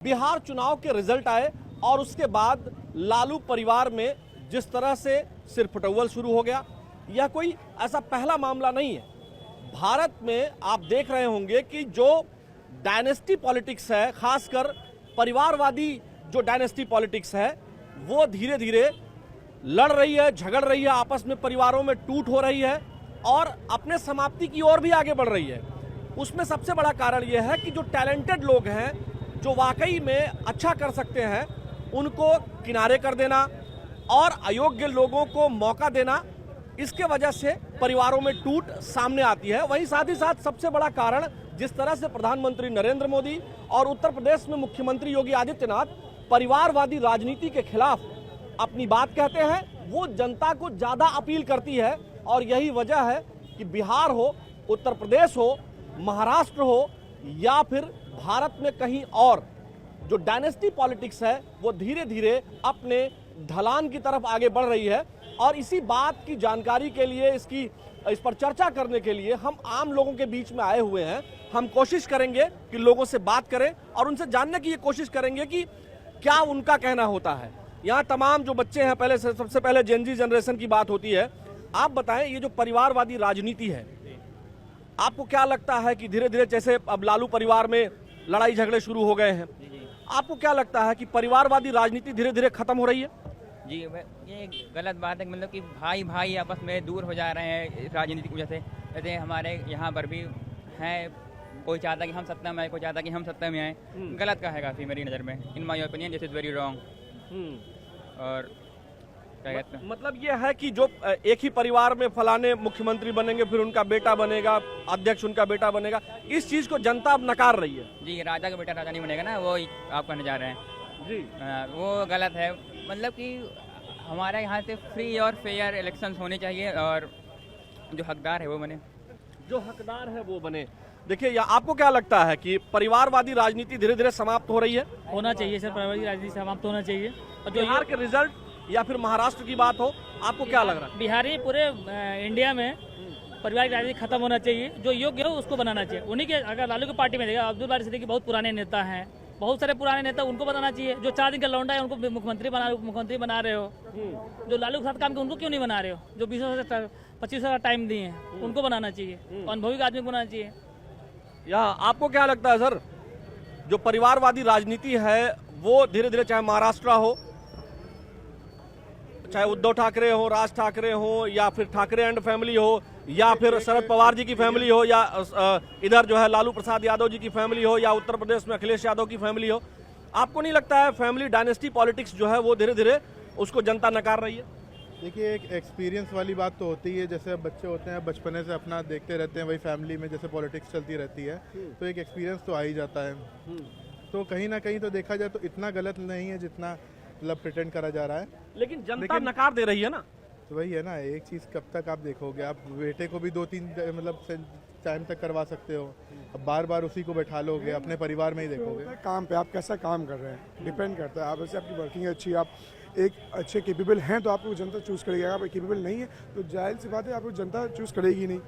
बिहार चुनाव के रिजल्ट आए और उसके बाद लालू परिवार में जिस तरह से सिरफटौल शुरू हो गया, यह कोई ऐसा पहला मामला नहीं है। भारत में आप देख रहे होंगे कि जो डायनेस्टी पॉलिटिक्स है, खासकर परिवारवादी जो डायनेस्टी पॉलिटिक्स है, वो धीरे धीरे लड़ रही है, झगड़ रही है, आपस में परिवारों में टूट हो रही है और अपने समाप्ति की ओर भी आगे बढ़ रही है। उसमें सबसे बड़ा कारण यह है कि जो टैलेंटेड लोग हैं, जो वाकई में अच्छा कर सकते हैं, उनको किनारे कर देना और अयोग्य लोगों को मौका देना, इसके वजह से परिवारों में टूट सामने आती है। वहीं साथ ही साथ सबसे बड़ा कारण जिस तरह से प्रधानमंत्री नरेंद्र मोदी और उत्तर प्रदेश में मुख्यमंत्री योगी आदित्यनाथ परिवारवादी राजनीति के खिलाफ अपनी बात कहते हैं, वो जनता को ज्यादा अपील करती है। और यही वजह है कि बिहार हो, उत्तर प्रदेश हो, महाराष्ट्र हो या फिर भारत में कहीं और, जो डायनेस्टी पॉलिटिक्स है वो धीरे धीरे अपने ढलान की तरफ आगे बढ़ रही है। और इसी बात की जानकारी के लिए, इस पर चर्चा करने के लिए हम आम लोगों के बीच में आए हुए हैं। हम कोशिश करेंगे कि लोगों से बात करें और उनसे जानने की ये कोशिश करेंगे कि क्या उनका कहना होता है। यहाँ तमाम जो बच्चे हैं, पहले से सबसे पहले जेनजी जनरेशन की बात होती है। आप बताएं, ये जो परिवारवादी राजनीति है, आपको क्या लगता है कि धीरे धीरे जैसे अब लालू परिवार में लड़ाई झगड़े शुरू हो गए हैं, आपको क्या लगता है कि परिवारवादी राजनीति धीरे धीरे खत्म हो रही है? जी, ये गलत बात है। मतलब कि भाई भाई आपस में दूर हो जा रहे हैं राजनीति की वजह से। जैसे हमारे यहाँ पर भी हैं, कोई चाहता कि हम सत्ता में आए, कोई चाहता कि हम सत्ता में आए। गलत का है काफ़ी मेरी नज़र में। In my opinion this is very wrong. और क्या कहते हैं, मतलब ये है कि जो एक ही परिवार में फलाने मुख्यमंत्री बनेंगे, फिर उनका बेटा बनेगा अध्यक्ष, उनका बेटा बनेगा, इस चीज को जनता अब नकार रही है। जी, राजा का बेटा राजा नहीं बनेगा ना, वो आप कहने जा रहे हैं जी। वो गलत है। मतलब कि हमारे यहाँ से फ्री और फेयर इलेक्शंस होने चाहिए और जो हकदार है वो बने। जो हकदार है वो बने। देखिए, आपको क्या लगता है कि परिवारवादी राजनीति धीरे धीरे समाप्त हो रही है? होना चाहिए सर, परिवारवादी राजनीति समाप्त होना चाहिए। और जो बिहार के रिजल्ट या फिर महाराष्ट्र की बात हो, आपको क्या लग रहा है? बिहार ही पूरे इंडिया में परिवार की राजनीति खत्म होना चाहिए। जो योग्य हो उसको बनाना चाहिए। उन्हीं के, अगर लालू की पार्टी में देखा, अब्दुल बारी सिद्दीकी बहुत पुराने नेता हैं, बहुत सारे पुराने नेता, उनको बनाना चाहिए। जो 4 दिन का लौंडा है उनको मुख्यमंत्री बना रहे हो। जो लालू के साथ काम किया उनको क्यों नहीं बना रहे हो? जो 20-25 साल टाइम दिए हैं उनको बनाना चाहिए, अनुभवी आदमी को बनाना चाहिए। यहाँ आपको क्या लगता है सर, जो परिवारवादी राजनीति है वो धीरे धीरे, चाहे महाराष्ट्र हो, चाहे उद्धव ठाकरे हो, राज ठाकरे हो, या फिर ठाकरे एंड फैमिली हो, या फिर शरद पवार जी की फैमिली हो, या इधर जो है लालू प्रसाद यादव जी की फैमिली हो, या उत्तर प्रदेश में अखिलेश यादव की फैमिली हो, आपको नहीं लगता है फैमिली डायनेस्टी पॉलिटिक्स जो है वो धीरे धीरे उसको जनता नकार रही है? देखिए, एक एक्सपीरियंस वाली बात तो होती है। जैसे बच्चे होते हैं, बचपने से अपना देखते रहते हैं, वही फैमिली में जैसे पॉलिटिक्स चलती रहती है, तो एक एक्सपीरियंस तो आ ही जाता है। तो कहीं ना कहीं तो देखा जाए तो इतना गलत नहीं है जितना मतलब प्रिटेंड करा जा रहा है। लेकिन जनता नकार दे रही है ना। तो वही है ना, एक चीज़ कब तक आप देखोगे? आप बेटे को भी 2-3 मतलब टाइम तक करवा सकते हो, अब बार बार उसी को बैठा लोगे, अपने परिवार में ही देखोगे। काम पे आप कैसा काम कर रहे हैं डिपेंड करता है। आप वैसे आपकी वर्किंग अच्छी, आप एक अच्छे केपेबल हैं तो आपको जनता चूज़ करेगी। अगर आप केपेबल नहीं है तो जाहिर सी बात है आपको जनता चूज़ करेगी नहीं।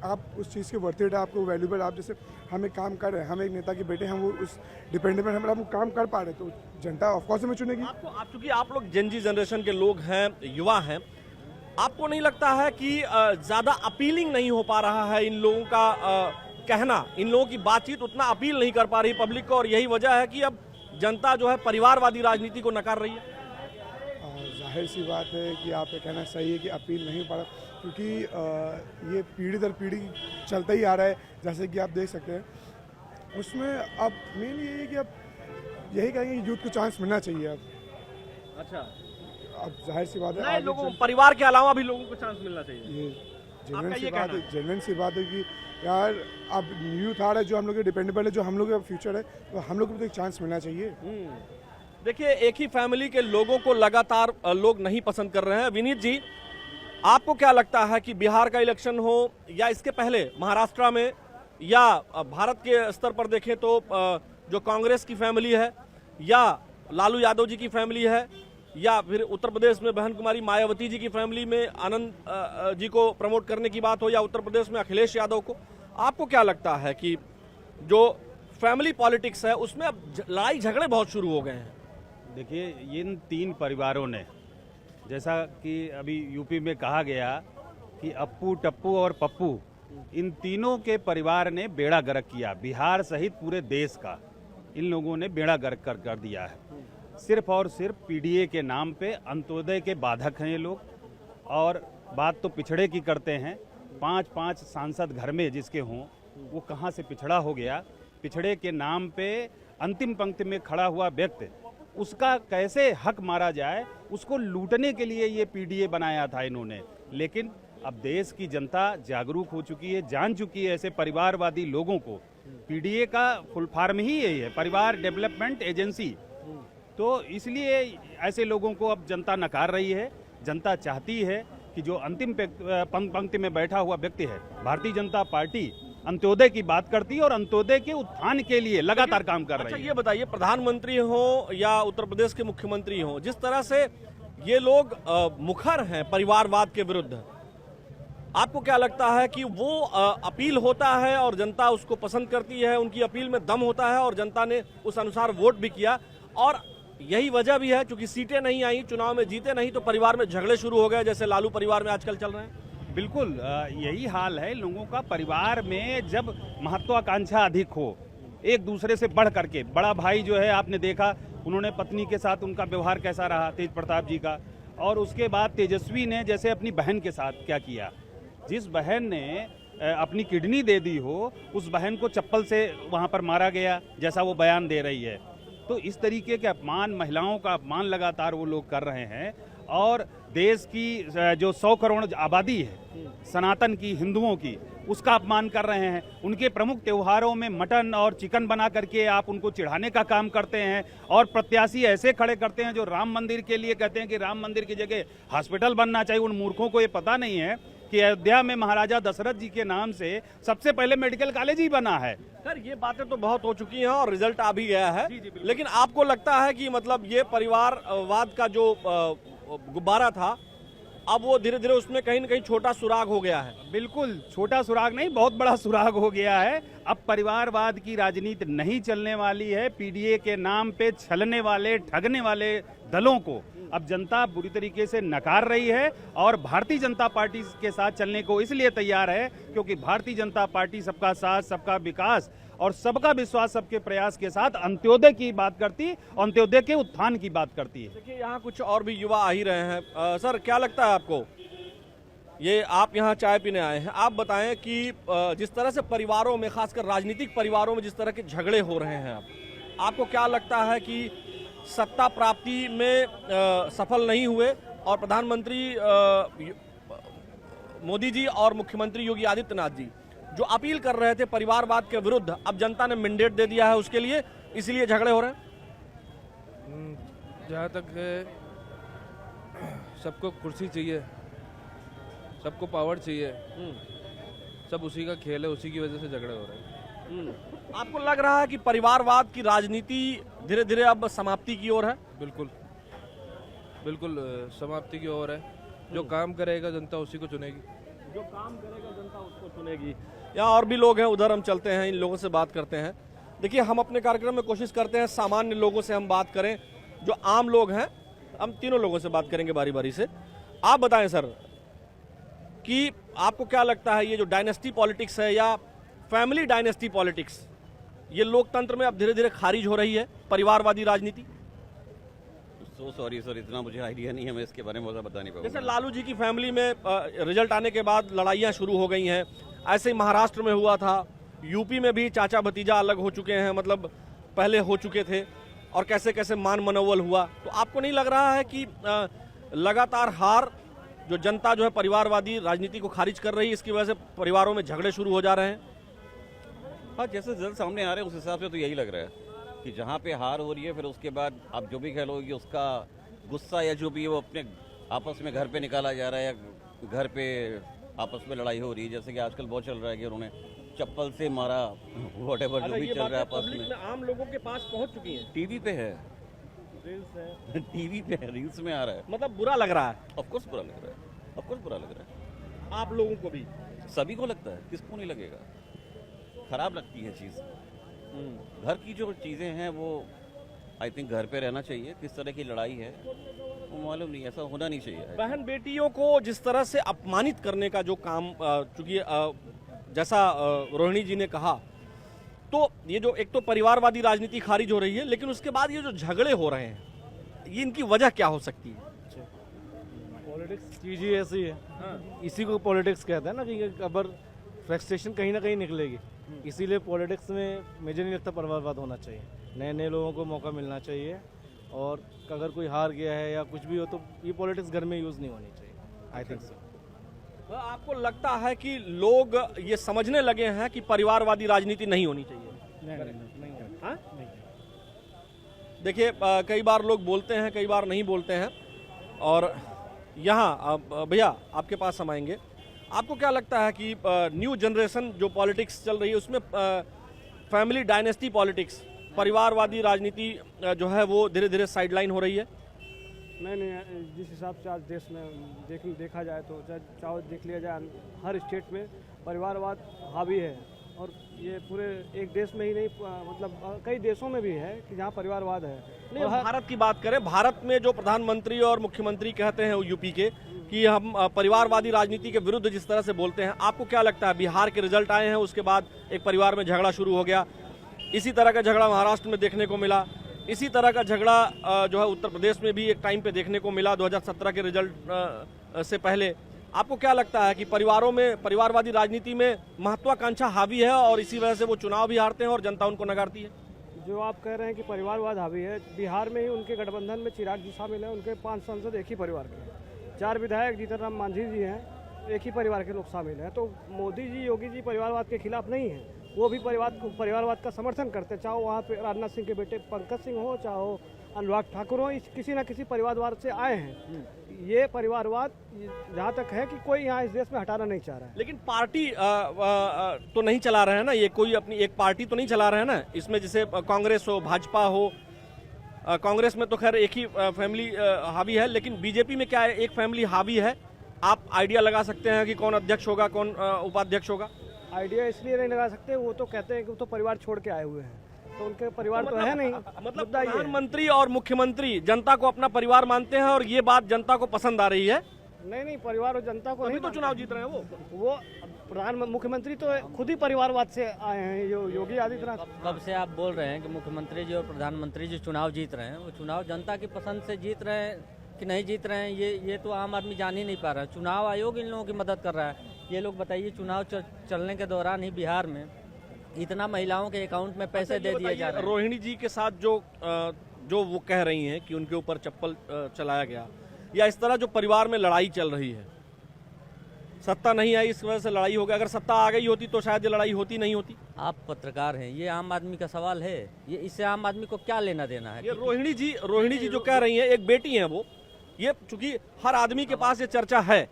आप उस चीज़ के वर्थ, आपको वैल्यूबल, आप जैसे हम एक काम कर रहे हैं, हम एक नेता के बेटे हैं, वो उस डिपेंडेबल हम काम कर पा रहे, तो जनता ऑफकोर्स हमें चुनेगी। चूंकि आप लोग जेनजी जनरेशन के लोग हैं, युवा हैं, आपको नहीं लगता है कि ज्यादा अपीलिंग नहीं हो पा रहा है इन लोगों का कहना, इन लोगों की बातचीत उतना अपील नहीं कर पा रही पब्लिक को, और यही वजह है कि अब जनता जो है परिवारवादी राजनीति को नकार रही है? जाहिर सी बात है कि आप ये कहना सही है कि अपील नहीं पड़ा, क्योंकि ये पीढ़ी दर पीढ़ी चलता ही आ रहा है। जैसे कि आप देख सकते हैं, उसमें अब मेन ये है कि अब यही कहेंगे कि यूथ को चांस मिलना चाहिए। अब अच्छा, अब जाहिर सी बात है, नए लोगों, परिवार के अलावा भी लोगों को चांस मिलना चाहिए। ये जेन्युइन सी बात है कि यार अब यूथ आ रहा है, जो हम लोग के डिपेंडेबल है, जो हम लोग का फ्यूचर है, तो हम लोग को भी एक चांस मिलना चाहिए। देखिए, एक ही फैमिली के लोगों को लगातार लोग नहीं पसंद कर रहे हैं। विनीत जी, आपको क्या लगता है कि बिहार का इलेक्शन हो या इसके पहले महाराष्ट्र में, या भारत के स्तर पर देखें तो जो कांग्रेस की फैमिली है, या लालू यादव जी की फैमिली है, या फिर उत्तर प्रदेश में बहन कुमारी मायावती जी की फैमिली में आनंद जी को प्रमोट करने की बात हो, या उत्तर प्रदेश में अखिलेश यादव को, आपको क्या लगता है कि जो फैमिली पॉलिटिक्स है उसमें अब लड़ाई झगड़े बहुत शुरू हो गए हैं। देखिए, इन 3 परिवारों ने, जैसा कि अभी यूपी में कहा गया कि अप्पू, टप्पू और पप्पू, इन तीनों के परिवार ने बेड़ा गर्क किया। बिहार सहित पूरे देश का इन लोगों ने बेड़ा गर्क कर दिया है। सिर्फ और सिर्फ पीडीए के नाम पे अंत्योदय के बाधक हैं ये लोग। और बात तो पिछड़े की करते हैं, 5-5 सांसद घर में जिसके हों, वो कहाँ से पिछड़ा हो गया। पिछड़े के नाम पे अंतिम पंक्ति में खड़ा हुआ व्यक्ति, उसका कैसे हक मारा जाए, उसको लूटने के लिए ये पीडीए बनाया था इन्होंने। लेकिन अब देश की जनता जागरूक हो चुकी है, जान चुकी है ऐसे परिवारवादी लोगों को। पीडीए का फुल फॉर्म ही यही है, परिवार डेवलपमेंट एजेंसी। तो इसलिए ऐसे लोगों को अब जनता नकार रही है। जनता चाहती है कि जो अंतिम पंक्ति में बैठा हुआ व्यक्ति है, भारतीय जनता पार्टी अंत्योदय की बात करती है और अंत्योदय के उत्थान के लिए लगातार काम कर रही है। ये बताइए, प्रधानमंत्री हो या उत्तर प्रदेश के मुख्यमंत्री हो, जिस तरह से ये लोग मुखर हैं परिवारवाद के विरुद्ध, आपको क्या लगता है कि वो अपील होता है और जनता उसको पसंद करती है, उनकी अपील में दम होता है और जनता ने उस अनुसार वोट भी किया, और यही वजह भी है क्योंकि सीटें नहीं आई, चुनाव में जीते नहीं, तो परिवार में झगड़े शुरू हो गए जैसे लालू परिवार में आजकल चल रहे हैं? बिल्कुल यही हाल है लोगों का। परिवार में जब महत्वाकांक्षा अधिक हो, एक दूसरे से बढ़ करके, बड़ा भाई जो है आपने देखा, उन्होंने पत्नी के साथ उनका व्यवहार कैसा रहा तेज प्रताप जी का, और उसके बाद तेजस्वी ने जैसे अपनी बहन के साथ क्या किया। जिस बहन ने अपनी किडनी दे दी हो, उस बहन को चप्पल से वहां पर मारा गया, जैसा वो बयान दे रही है। तो इस तरीके के अपमान, महिलाओं का अपमान लगातार वो लोग कर रहे हैं। और देश की जो 100 करोड़ आबादी है सनातन की, हिंदुओं की, उसका अपमान कर रहे हैं। उनके प्रमुख त्योहारों में मटन और चिकन बना करके आप उनको चिढ़ाने का काम करते हैं, और प्रत्याशी ऐसे खड़े करते हैं जो राम मंदिर के लिए कहते हैं कि राम मंदिर की जगह हॉस्पिटल बनना चाहिए। उन मूर्खों को ये पता नहीं है कि अयोध्या में महाराजा दशरथ जी के नाम से सबसे पहले मेडिकल कॉलेज ही बना है। सर, ये बातें तो बहुत हो चुकी हैं और रिजल्ट आ भी गया है। लेकिन आपको लगता है कि मतलब ये परिवारवाद का जो गुब्बारा था, अब वो धीरे धीरे उसमें कहीं न कहीं छोटा सुराग हो गया है? बिल्कुल, छोटा सुराग नहीं, बहुत बड़ा सुराग हो गया है। अब परिवारवाद की राजनीति नहीं चलने वाली है। पीडीए के नाम पे छलने वाले, ठगने वाले दलों को अब जनता बुरी तरीके से नकार रही है, और भारतीय जनता पार्टी के साथ चलने को इसलिए तैयार है क्योंकि भारतीय जनता पार्टी सबका साथ, सबका विकास और सबका विश्वास, सबके प्रयास के साथ अंत्योदय की बात करती, अंत्योदय के उत्थान की बात करती है। देखिए, यहाँ कुछ और भी युवा आ ही रहे हैं। सर, क्या लगता है आपको, ये आप यहाँ चाय पीने आए हैं, आप बताएं कि जिस तरह से परिवारों में, खासकर राजनीतिक परिवारों में जिस तरह के झगड़े हो रहे हैं, आपको क्या लगता है कि सत्ता प्राप्ति में सफल नहीं हुए और प्रधानमंत्री मोदी जी और मुख्यमंत्री योगी आदित्यनाथ जी जो अपील कर रहे थे परिवारवाद के विरुद्ध, अब जनता ने मैंडेट दे दिया है उसके लिए, इसलिए झगड़े हो रहे हैं? जहाँ तक है, सबको कुर्सी चाहिए, सबको पावर चाहिए, सब उसी का खेल है, उसी की वजह से झगड़े हो रहे हैं। आपको लग रहा है कि परिवारवाद की राजनीति धीरे धीरे अब समाप्ति की ओर है? बिल्कुल बिल्कुल समाप्ति की ओर है। जो काम करेगा जनता उसी को चुनेगी। जो काम करेगा जनता उसको चुनेगी। यहाँ और भी लोग हैं, उधर हम चलते हैं, इन लोगों से बात करते हैं। देखिए, हम अपने कार्यक्रम में कोशिश करते हैं सामान्य लोगों से हम बात करें, जो आम लोग हैं। हम तीनों लोगों से बात करेंगे बारी बारी से। आप बताएं सर कि आपको क्या लगता है, ये जो डायनेस्टी पॉलिटिक्स है या फैमिली डायनेस्टी पॉलिटिक्स, ये लोकतंत्र में अब धीरे धीरे खारिज हो रही है, परिवारवादी राजनीति? सॉरी सर, इतना मुझे आइडिया नहीं है, मैं इसके बारे में बता नहीं पाऊंगा। जैसे लालू जी की फैमिली में रिजल्ट आने के बाद लड़ाइयाँ शुरू हो गई हैं, ऐसे ही महाराष्ट्र में हुआ था, यूपी में भी चाचा भतीजा अलग हो चुके हैं, मतलब पहले हो चुके थे, और कैसे कैसे मान मनोवल हुआ। तो आपको नहीं लग रहा है कि लगातार हार, जो जनता जो है परिवारवादी राजनीति को खारिज कर रही है, इसकी वजह से परिवारों में झगड़े शुरू हो जा रहे हैं? हाँ, जैसे रिजल्ट सामने आ रहे हैं उस हिसाब से तो यही लग रहा है कि जहाँ पे हार हो रही है, फिर उसके बाद आप जो भी कह लो कि उसका गुस्सा या जो भी है वो अपने आपस में घर पे निकाला जा रहा है, या घर पे आपस में लड़ाई हो रही है। जैसे कि आजकल बहुत चल रहा है कि उन्होंने चप्पल से मारा, व्हाटएवर जो भी चल रहा है आपस में, आम लोगों के पास पहुंच चुकी है, टीवी पे है, टीवी पे है, रील्स में आ रहा है। मतलब बुरा लग रहा है? ऑफकोर्स बुरा लग रहा है, ऑफकोर्स बुरा लग रहा है। आप लोगों को भी? सभी को लगता है, किसको नहीं लगेगा, खराब लगती है चीज़। घर की जो चीज़ें हैं वो आई थिंक घर पे रहना चाहिए। किस तरह की लड़ाई है वो मालूम नहीं, ऐसा होना नहीं चाहिए। बहन बेटियों को जिस तरह से अपमानित करने का जो काम, चूंकि जैसा रोहिणी जी ने कहा, तो ये जो एक तो परिवारवादी राजनीति खारिज हो रही है, लेकिन उसके बाद ये जो झगड़े हो रहे हैं, ये इनकी वजह क्या हो सकती है? पॉलिटिक्स चीज़ ही ऐसी है, इसी को पॉलिटिक्स कहते हैं ना, कि अगर फ्रस्ट्रेशन कहीं ना कहीं निकलेगी, इसीलिए पॉलिटिक्स में मुझे नहीं लगता परिवारवाद होना चाहिए। नए नए लोगों को मौका मिलना चाहिए, और अगर कोई हार गया है या कुछ भी हो तो ये पॉलिटिक्स घर में यूज़ नहीं होनी चाहिए। I think so. तो आपको लगता है कि लोग ये समझने लगे हैं कि परिवारवादी राजनीति नहीं होनी चाहिए? हाँ? देखिए, कई बार लोग बोलते हैं, कई बार नहीं बोलते हैं। और यहाँ भैया आपके पास हम आएंगे, आपको क्या लगता है कि न्यू जनरेशन जो पॉलिटिक्स चल रही है उसमें फैमिली डायनेस्टी पॉलिटिक्स, परिवारवादी राजनीति जो है वो धीरे धीरे साइडलाइन हो रही है? नहीं, जिस हिसाब से आज देश में देखा जाए तो चाहे देख लिया जाए, हर स्टेट में परिवारवाद हावी है, और ये पूरे एक देश में ही नहीं, मतलब कई देशों में भी है कि जहाँ परिवारवाद है। नहीं, भारत की बात करें, भारत में जो प्रधानमंत्री और मुख्यमंत्री कहते हैं यूपी के कि हम परिवारवादी राजनीति के विरुद्ध जिस तरह से बोलते हैं, आपको क्या लगता है? बिहार के रिजल्ट आए हैं, उसके बाद एक परिवार में झगड़ा शुरू हो गया, इसी तरह का झगड़ा महाराष्ट्र में देखने को मिला, इसी तरह का झगड़ा जो है उत्तर प्रदेश में भी एक टाइम पे देखने को मिला 2017 के रिजल्ट से पहले। आपको क्या लगता है कि परिवारों में परिवारवादी राजनीति में महत्वाकांक्षा हावी है और इसी वजह से वो चुनाव भी हारते हैं और जनता उनको नकारती है? जो आप कह रहे हैं कि परिवारवाद हावी है, बिहार में ही उनके गठबंधन में चिराग जी शामिल हैं, उनके 5 सांसद एक ही परिवार के, 4 विधायक जीतन राम मांझी जी हैं, एक ही परिवार के लोग शामिल हैं। तो मोदी जी, योगी जी परिवारवाद के खिलाफ नहीं हैं, वो भी परिवारवाद का समर्थन करते हैं। चाहे वहाँ पे राजनाथ सिंह के बेटे पंकज सिंह हो, चाहे अनुराग ठाकुर हो, किसी न किसी परिवारवाद से आए हैं। ये परिवारवाद जहाँ तक है कि कोई यहाँ इस देश में हटाना नहीं चाह रहा है। लेकिन पार्टी तो नहीं चला रहे हैं ना, ये कोई अपनी एक पार्टी तो नहीं चला रहे हैं ना इसमें, जैसे कांग्रेस हो, भाजपा हो। कांग्रेस में तो खैर एक ही फैमिली हावी है, लेकिन बीजेपी में क्या है, एक फैमिली हावी है। आप आइडिया लगा सकते हैं कि कौन अध्यक्ष होगा, कौन उपाध्यक्ष होगा? आइडिया इसलिए नहीं लगा सकते, वो तो कहते हैं कि वो तो परिवार छोड़ के आए हुए हैं, तो उनके परिवार तो है नहीं। मतलब प्रधानमंत्री और मुख्यमंत्री जनता को अपना परिवार मानते हैं और ये बात जनता को पसंद आ रही है? नहीं, परिवार और जनता को नहीं तो चुनाव जीत रहे हैं वो मुख्यमंत्री तो खुद ही परिवारवाद से आए हैं, योगी आदित्यनाथ। कब से आप बोल रहे हैं कि मुख्यमंत्री जी और प्रधानमंत्री जी चुनाव जीत रहे हैं, वो चुनाव जनता की पसंद से जीत रहे हैं कि नहीं जीत रहे हैं, ये तो आम आदमी जान ही नहीं पा रहा है। चुनाव आयोग इन लोगों की मदद कर रहा है। ये लोग बताइए, चुनाव चलने के दौरान ही बिहार में इतना महिलाओं के अकाउंट में पैसे दे दिए जा रहे हैं। रोहिणी जी के साथ जो वो कह रही हैं कि उनके ऊपर चप्पल चलाया गया, या इस तरह जो परिवार में लड़ाई चल रही है, सत्ता नहीं आई इस वजह से लड़ाई हो गई, अगर सत्ता आ गई होती तो शायद ये लड़ाई होती नहीं होती। आप पत्रकार हैं, ये आम आदमी का सवाल है, ये इससे आम आदमी को क्या लेना देना है? ये रोहिणी जी जो कह रही हैं, एक बेटी हैं वो, ये चूंकि हर आदमी के पास ये चर्चा है,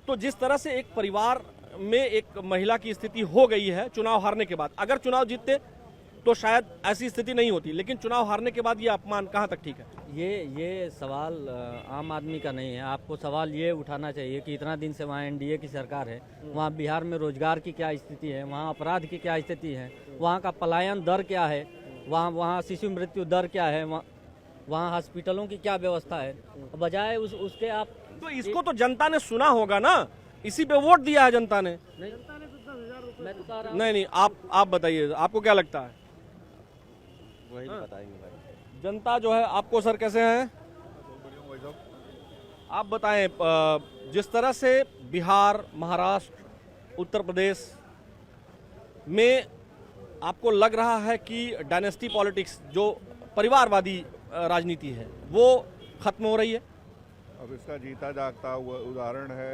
तो जिस तरह से एक परिवार में एक महिला की स्थिति हो गई है चुनाव हारने के बाद, अगर चुनाव जीतते तो शायद ऐसी स्थिति नहीं होती, लेकिन चुनाव हारने के बाद ये अपमान कहाँ तक ठीक है? ये सवाल आम आदमी का नहीं है। आपको सवाल ये उठाना चाहिए कि इतना दिन से वहाँ एनडीए की सरकार है, वहाँ बिहार में रोजगार की क्या स्थिति है, वहाँ अपराध की क्या स्थिति है, वहाँ का पलायन दर क्या है, वहाँ शिशु मृत्यु दर क्या है, वहाँ हॉस्पिटलों की क्या व्यवस्था है। बजाय उसके आप तो इसको तो जनता ने सुना होगा ना, इसी पे वोट दिया है जनता ने। नहीं, आप बताइए, आपको क्या लगता है? वही बताएंगे भाई। जनता जो है, आपको सर कैसे हैं? आप बताएं, जिस तरह से बिहार, महाराष्ट्र, उत्तर प्रदेश में आपको लग रहा है कि डायनेस्टी पॉलिटिक्स, जो परिवारवादी राजनीति है, वो खत्म हो रही है। अब इसका जीता जागता हुआ उदाहरण है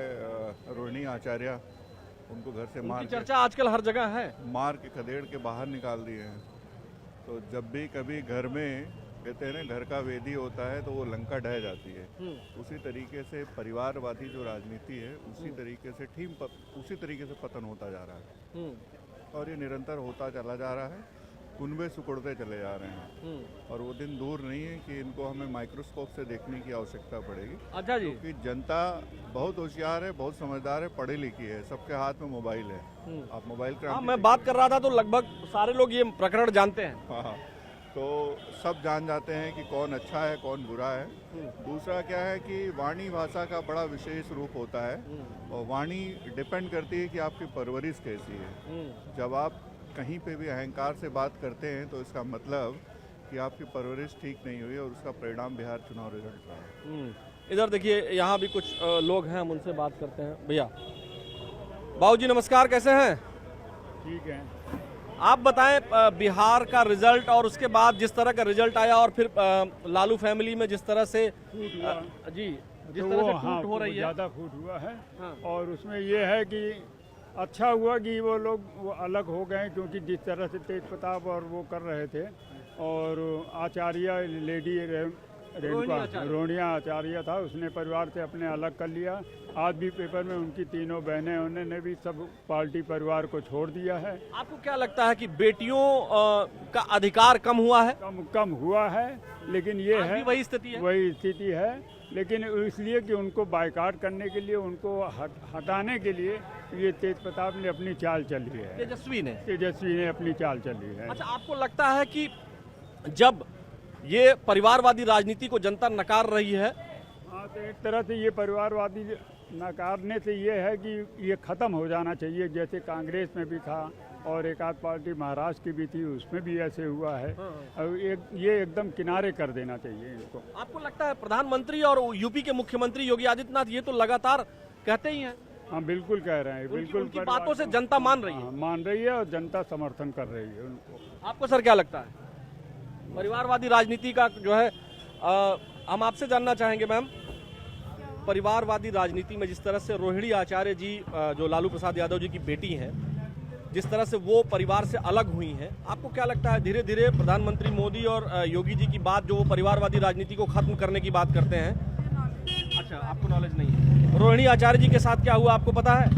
रोहिणी आचार्य, उनको घर से मार के, चर्चा आजकल हर जगह है, मार के खदेड़ के बाहर निकाल दिए हैं। तो जब भी कभी घर में, कहते हैं ना, घर का वेदी होता है तो वो लंका ढह जाती है। उसी तरीके से परिवारवादी जो राजनीति है, उसी तरीके से पतन होता जा रहा है, और ये निरंतर होता चला जा रहा है। कुनबे सिकुड़ते चले जा रहे हैं और वो दिन दूर नहीं है कि इनको हमें माइक्रोस्कोप से देखने की आवश्यकता पड़ेगी। अच्छा जी। क्योंकि जनता बहुत होशियार है, बहुत समझदार है, पढ़ी लिखी है, सबके हाथ में मोबाइल है। आप मोबाइल हाँ, मैं बात कर रहा था तो लगभग सारे लोग ये प्रकरण जानते हैं। हाँ, तो सब जान जाते हैं कि कौन अच्छा है कौन बुरा है। दूसरा क्या है कि वाणी भाषा का बड़ा विशेष रूप होता है और वाणी डिपेंड करती है कि आपकी परवरिश कैसी है। जब आप कहीं पे भी अहंकार से बात करते हैं तो इसका मतलब कि आपकी परवरिश ठीक नहीं हुई और उसका परिणाम बिहार चुनाव रिजल्ट रहा है। इधर देखिए, यहाँ भी कुछ लोग हैं, हम उनसे बात करते हैं। भैया, बाबू जी नमस्कार, कैसे हैं? ठीक है। आप बताएं, बिहार का रिजल्ट और उसके बाद जिस तरह का रिजल्ट आया और फिर लालू फैमिली में जिस तरह से जी जिस तरह से टूट हो रही है, ज़्यादा फूट हुआ है। और उसमें ये है कि अच्छा हुआ कि वो लोग वो अलग हो गए, क्योंकि जिस तरह से तेज प्रताप और वो कर रहे थे और आचार्य लेडी रोनिया आचार्य था, उसने परिवार से अपने अलग कर लिया। आज भी पेपर में उनकी तीनों बहनें, उन्होंने भी सब पार्टी परिवार को छोड़ दिया है। आपको क्या लगता है कि बेटियों का अधिकार कम हुआ है? कम हुआ है, लेकिन ये है वही स्थिति है। लेकिन इसलिए कि उनको बायकॉट करने के लिए, उनको हटाने के लिए ये तेज प्रताप ने अपनी चाल चली है। तेजस्वी ने अपनी चाल चली है। अच्छा, आपको लगता है कि जब ये परिवारवादी राजनीति को जनता नकार रही है? हाँ, तो एक तरह से ये परिवारवादी नकारने से ये है कि ये ख़त्म हो जाना चाहिए, जैसे कांग्रेस में भी था और एक आध पार्टी महाराष्ट्र की भी थी, उसमें भी ऐसे हुआ है। और ये एकदम किनारे कर देना चाहिए इनको। आपको लगता है प्रधानमंत्री और यूपी के मुख्यमंत्री योगी आदित्यनाथ ये तो लगातार कहते ही हैं? हाँ, बिल्कुल कह रहे हैं। बिल्कुल उनकी बातों से जनता मान रही है? मान रही है और जनता समर्थन कर रही है उनको। आपको सर क्या लगता है परिवारवादी राजनीति का जो है? हम आपसे जानना चाहेंगे मैम, परिवारवादी राजनीति में जिस तरह से रोहिणी आचार्य जी जो लालू प्रसाद यादव जी की बेटी हैं, जिस तरह से वो परिवार से अलग हुई हैं, आपको क्या लगता है धीरे धीरे प्रधानमंत्री मोदी और योगी जी की बात जो वो परिवारवादी राजनीति को खत्म करने की बात करते हैं? अच्छा, आपको नॉलेज नहीं है। रोहिणी आचार्य जी के साथ क्या हुआ आपको पता है?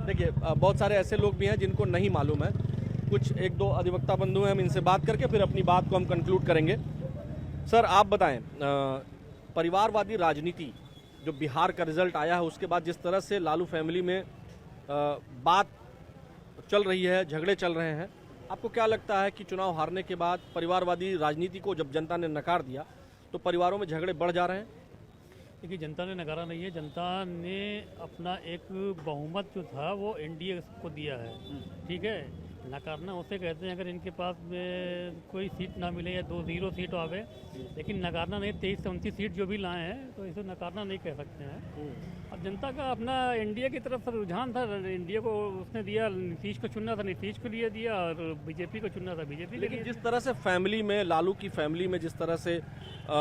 देखिए, बहुत सारे ऐसे लोग भी हैं जिनको नहीं मालूम है। कुछ एक दो अधिवक्ता बंधु हैं, हम इनसे बात करके फिर अपनी बात को हम कंक्लूड करेंगे। सर आप बताएं, परिवारवादी राजनीति जो बिहार का रिजल्ट आया है उसके बाद जिस तरह से लालू फैमिली में बात चल रही है, झगड़े चल रहे हैं, आपको क्या लगता है कि चुनाव हारने के बाद परिवारवादी राजनीति को जब जनता ने नकार दिया तो परिवारों में झगड़े बढ़ जा रहे हैं? देखिए, जनता ने नकारा नहीं है, जनता ने अपना एक बहुमत जो था वो एनडीए को दिया है। ठीक है, नकारना उसे कहते हैं अगर इनके पास में कोई सीट ना मिले या 2-0 सीट आवे, लेकिन नकारना नहीं। 23 से 29 सीट जो भी लाए हैं तो इसे नकारना नहीं कह सकते हैं। अब जनता का अपना एनडीए की तरफ से रुझान था, एनडीए को उसने दिया, नीतीश को चुनना था, नीतीश को लिए दिया, और बीजेपी को चुनना था, बीजेपी। लेकिन जिस तरह से फैमिली में, लालू की फैमिली में जिस तरह से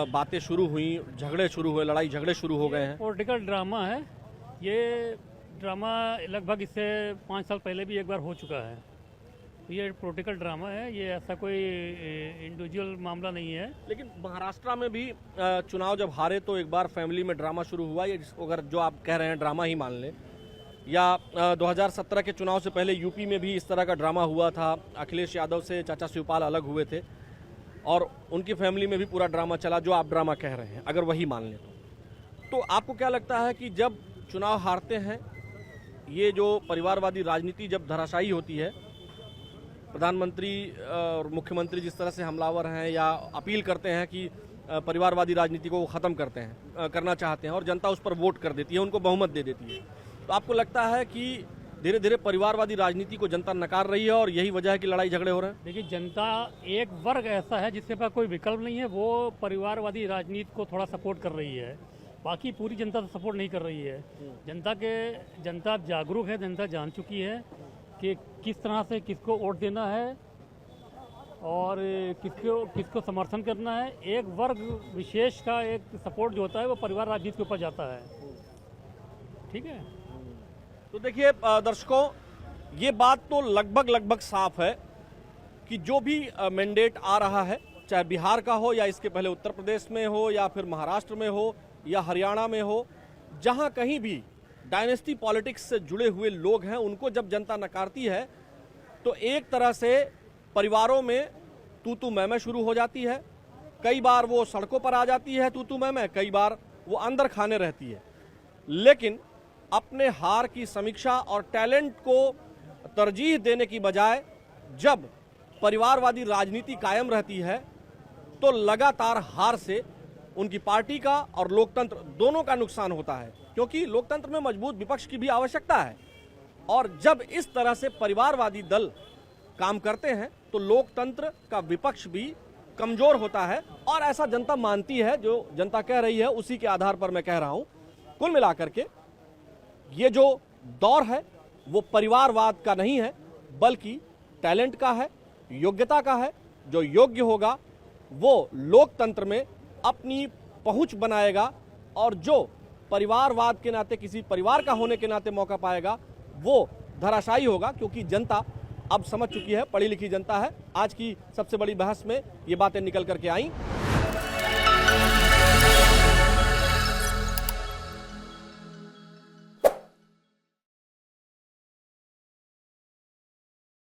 बातें शुरू हुई, झगड़े शुरू हुए, लड़ाई झगड़े शुरू हो गए हैं। पॉलिटिकल ड्रामा है ये। ड्रामा लगभग इससे 5 साल पहले भी एक बार हो चुका है। ये पॉलिटिकल ड्रामा है, ये ऐसा कोई इंडिविजुअल मामला नहीं है। लेकिन महाराष्ट्र में भी चुनाव जब हारे तो एक बार फैमिली में ड्रामा शुरू हुआ, या जिसको अगर जो आप कह रहे हैं ड्रामा ही मान लें, या 2017 के चुनाव से पहले यूपी में भी इस तरह का ड्रामा हुआ था। अखिलेश यादव से चाचा शिवपाल अलग हुए थे और उनकी फैमिली में भी पूरा ड्रामा चला जो आप ड्रामा कह रहे हैं, अगर वही मान लें तो आपको क्या लगता है कि जब चुनाव हारते हैं, ये जो परिवारवादी राजनीति जब धराशायी होती है, प्रधानमंत्री और मुख्यमंत्री जिस तरह से हमलावर हैं या अपील करते हैं कि परिवारवादी राजनीति को वो ख़त्म करना चाहते हैं और जनता उस पर वोट कर देती है, उनको बहुमत दे देती है, तो आपको लगता है कि धीरे धीरे परिवारवादी राजनीति को जनता नकार रही है और यही वजह है कि लड़ाई झगड़े हो रहे हैं? देखिए, जनता एक वर्ग ऐसा है जिसके पास कोई विकल्प नहीं है, वो परिवारवादी राजनीति को थोड़ा सपोर्ट कर रही है, बाकी पूरी जनता तो सपोर्ट नहीं कर रही है। जनता जागरूक है, जनता जान चुकी है कि किस तरह से किसको वोट देना है और किसको समर्थन करना है। एक वर्ग विशेष का एक सपोर्ट जो होता है वो परिवार राजनीति के ऊपर जाता है। ठीक है, तो देखिए दर्शकों, ये बात तो लगभग साफ है कि जो भी मैंडेट आ रहा है, चाहे बिहार का हो या इसके पहले उत्तर प्रदेश में हो या फिर महाराष्ट्र में हो या हरियाणा में हो, जहां कहीं भी डायनेस्टी पॉलिटिक्स से जुड़े हुए लोग हैं, उनको जब जनता नकारती है तो एक तरह से परिवारों में तू मैं शुरू हो जाती है। कई बार वो सड़कों पर आ जाती है तू मैं, कई बार वो अंदर खाने रहती है। लेकिन अपने हार की समीक्षा और टैलेंट को तरजीह देने की बजाय जब परिवारवादी राजनीति कायम रहती है तो लगातार हार से उनकी पार्टी का और लोकतंत्र दोनों का नुकसान होता है, क्योंकि लोकतंत्र में मजबूत विपक्ष की भी आवश्यकता है। और जब इस तरह से परिवारवादी दल काम करते हैं तो लोकतंत्र का विपक्ष भी कमजोर होता है, और ऐसा जनता मानती है। जो जनता कह रही है उसी के आधार पर मैं कह रहा हूं। कुल मिलाकर के ये जो दौर है वो परिवारवाद का नहीं है, बल्कि टैलेंट का है, योग्यता का है। जो योग्य होगा वो लोकतंत्र में अपनी पहुंच बनाएगा, और जो परिवारवाद के नाते किसी परिवार का होने के नाते मौका पाएगा वो धराशायी होगा, क्योंकि जनता अब समझ चुकी है, पढ़ी लिखी जनता है। आज की सबसे बड़ी बहस में ये बातें निकल करके आई।